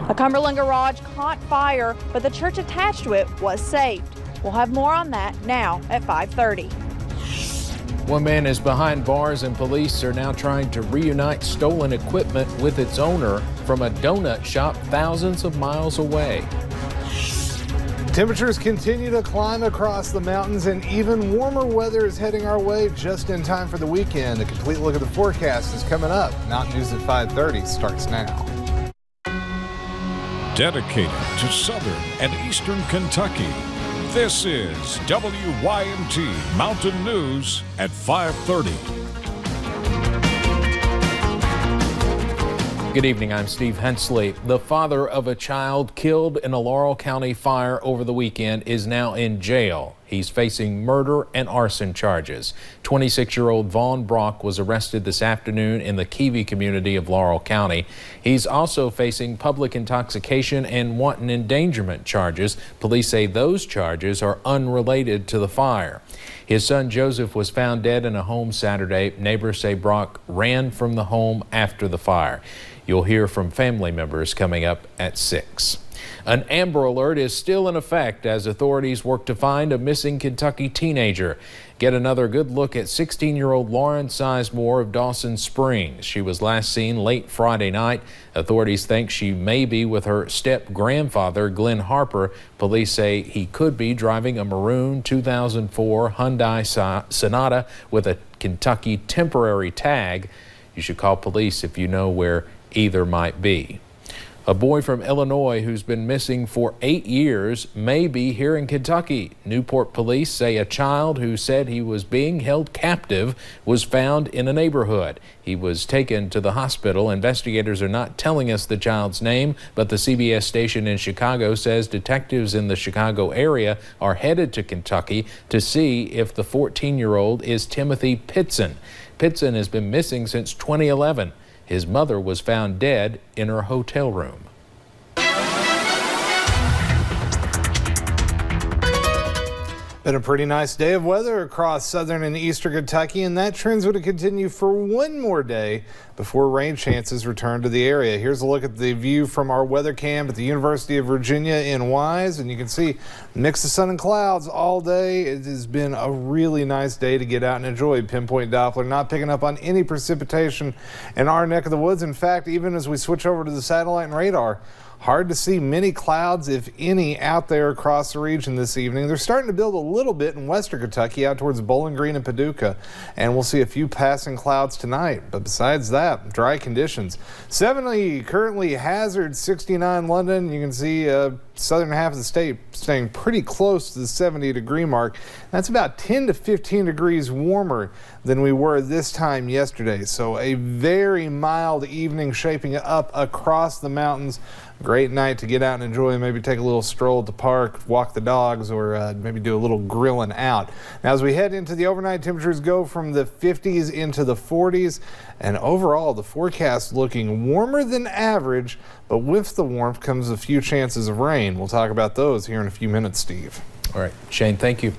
A Cumberland garage caught fire, but the church attached to it was saved. We'll have more on that now at 5:30. One man is behind bars and police are now trying to reunite stolen equipment with its owner from a donut shop thousands of miles away. Temperatures continue to climb across the mountains and even warmer weather is heading our way just in time for the weekend. A complete look at the forecast is coming up. Mountain News at 5:30 starts now. Dedicated to southern and eastern Kentucky, this is WYMT Mountain News at 5:30. Good evening, I'm Steve Hensley. The father of a child killed in a Laurel County fire over the weekend is now in jail. He's facing murder and arson charges. 26-year-old Vaughn Brock was arrested this afternoon in the Keavy community of Laurel County. He's also facing public intoxication and wanton endangerment charges. Police say those charges are unrelated to the fire. His son Joseph was found dead in a home Saturday. Neighbors say Brock ran from the home after the fire. You'll hear from family members coming up at 6. An Amber Alert is still in effect as authorities work to find a missing Kentucky teenager. Get another good look at 16-year-old Lauren Sizemore of Dawson Springs. She was last seen late Friday night. Authorities think she may be with her step-grandfather, Glenn Harper. Police say he could be driving a maroon 2004 Hyundai Sonata with a Kentucky temporary tag. You should call police if you know where either might be. A boy from Illinois who's been missing for 8 years may be here in Kentucky. Newport police say a child who said he was being held captive was found in a neighborhood. He was taken to the hospital. Investigators are not telling us the child's name, but the CBS station in Chicago says detectives in the Chicago area are headed to Kentucky to see if the 14-year-old is Timothy Pitson. Pitson has been missing since 2011. His mother was found dead in her hotel room. Been a pretty nice day of weather across southern and eastern Kentucky, and that trend's going to continue for one more day before rain chances return to the area. Here's a look at the view from our weather cam at the University of Virginia in Wise, and you can see a mix of sun and clouds all day. It has been a really nice day to get out and enjoy. Pinpoint Doppler not picking up on any precipitation in our neck of the woods. In fact, even as we switch over to the satellite and radar, hard to see many clouds, if any, out there across the region this evening. They're starting to build a little bit in western Kentucky out towards Bowling Green and Paducah, and we'll see a few passing clouds tonight. But besides that, dry conditions. 70 currently Hazard, 69 London. You can see southern half of the state staying pretty close to the 70-degree mark. That's about 10 to 15 degrees warmer than we were this time yesterday. So a very mild evening shaping up across the mountains. Great night to get out and enjoy, maybe take a little stroll at the park, walk the dogs, or maybe do a little grilling out. Now, as we head into the overnight, temperatures go from the 50s into the 40s, and overall the forecast looking warmer than average, but with the warmth comes a few chances of rain. We'll talk about those here in a few minutes, Steve. All right, Shane, thank you.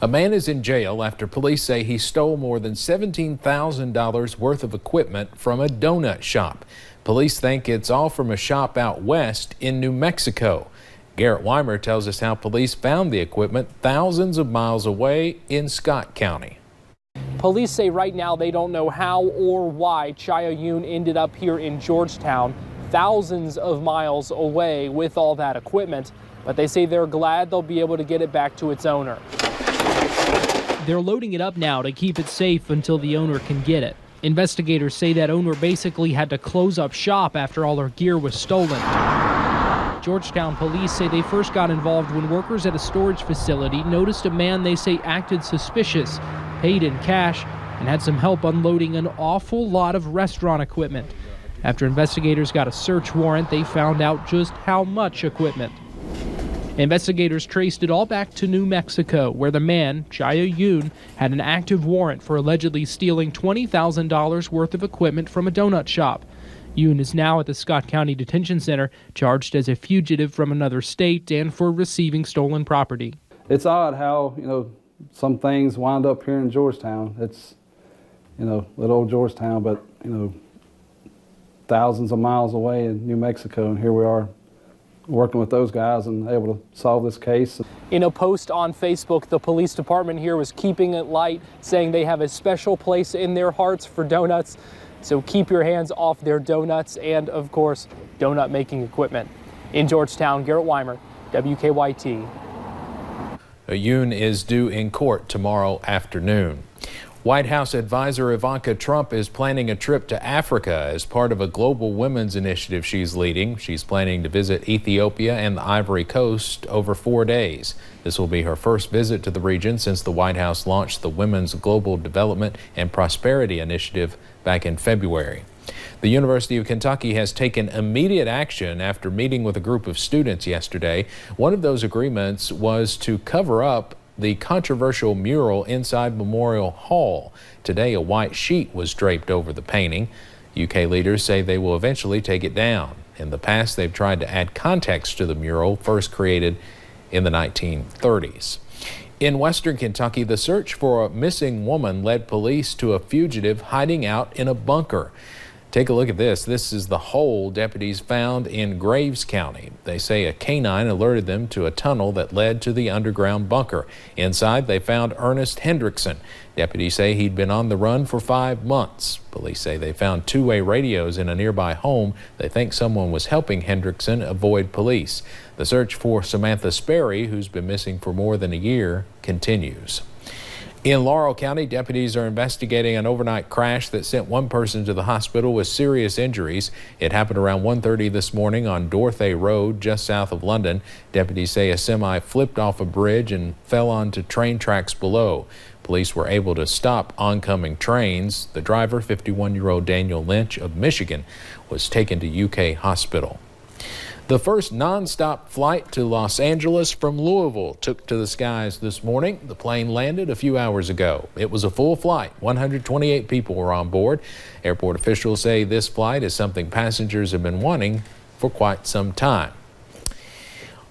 A man is in jail after police say he stole more than $17,000 worth of equipment from a donut shop. Police think it's all from a shop out west in New Mexico. Garrett Weimer tells us how police found the equipment thousands of miles away in Scott County. Police say right now they don't know how or why Chaya Yoon ended up here in Georgetown, thousands of miles away with all that equipment, but they say they're glad they'll be able to get it back to its owner. They're loading it up now to keep it safe until the owner can get it. Investigators say that owner basically had to close up shop after all her gear was stolen. Georgetown police say they first got involved when workers at a storage facility noticed a man they say acted suspicious, paid in cash, and had some help unloading an awful lot of restaurant equipment. After investigators got a search warrant, they found out just how much equipment. Investigators traced it all back to New Mexico, where the man, Chaya Yoon, had an active warrant for allegedly stealing $20,000 worth of equipment from a donut shop. Yoon is now at the Scott County Detention Center, charged as a fugitive from another state and for receiving stolen property. It's odd how, some things wind up here in Georgetown. It's, little old Georgetown, but, thousands of miles away in New Mexico, and here we are working with those guys and able to solve this case. In a post on Facebook, the police department here was keeping it light, saying they have a special place in their hearts for donuts. So keep your hands off their donuts and, of course, donut making equipment. In Georgetown, Garrett Weimer, WKYT. Yoon is due in court tomorrow afternoon. White House advisor Ivanka Trump is planning a trip to Africa as part of a global women's initiative she's leading. She's planning to visit Ethiopia and the Ivory Coast over 4 days. This will be her first visit to the region since the White House launched the Women's Global Development and Prosperity Initiative back in February. The University of Kentucky has taken immediate action after meeting with a group of students yesterday. One of those agreements was to cover up the controversial mural inside Memorial Hall. Today, a white sheet was draped over the painting. UK leaders say they will eventually take it down. In the past, they've tried to add context to the mural, first created in the 1930s. In western Kentucky, the search for a missing woman led police to a fugitive hiding out in a bunker. Take a look at this. This is the hole deputies found in Graves County. They say a canine alerted them to a tunnel that led to the underground bunker. Inside, they found Ernest Hendrickson. Deputies say he'd been on the run for 5 months. Police say they found two-way radios in a nearby home. They think someone was helping Hendrickson avoid police. The search for Samantha Sperry, who's been missing for more than a year, continues. In Laurel County, deputies are investigating an overnight crash that sent one person to the hospital with serious injuries. It happened around 1:30 this morning on Dorothy Road, just south of London. Deputies say a semi flipped off a bridge and fell onto train tracks below. Police were able to stop oncoming trains. The driver, 51-year-old Daniel Lynch of Michigan, was taken to UK hospital. The first nonstop flight to Los Angeles from Louisville took to the skies this morning. The plane landed a few hours ago. It was a full flight. 128 people were on board. Airport officials say this flight is something passengers have been wanting for quite some time.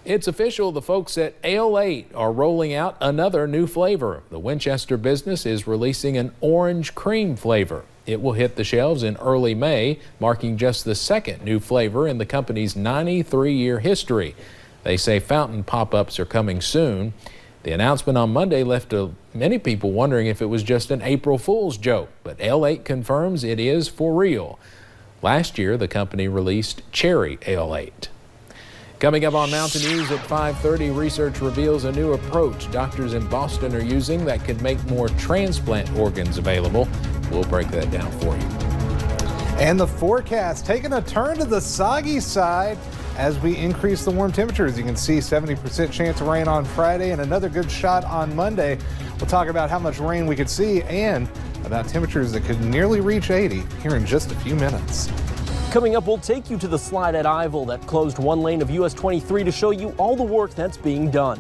It's official, the folks at Ale 8 are rolling out another new flavor. The Winchester business is releasing an orange cream flavor. It will hit the shelves in early May, marking just the second new flavor in the company's 93-year history. They say fountain pop-ups are coming soon. The announcement on Monday left many people wondering if it was just an April Fool's joke, but Ale 8 confirms it is for real. Last year, the company released Cherry Ale 8. Coming up on Mountain News at 5:30, research reveals a new approach doctors in Boston are using that could make more transplant organs available. We'll break that down for you. And the forecast taking a turn to the soggy side as we increase the warm temperatures. You can see 70% chance of rain on Friday and another good shot on Monday. We'll talk about how much rain we could see and about temperatures that could nearly reach 80 here in just a few minutes. Coming up, we'll take you to the slide at Ivel that closed one lane of US 23 to show you all the work that's being done.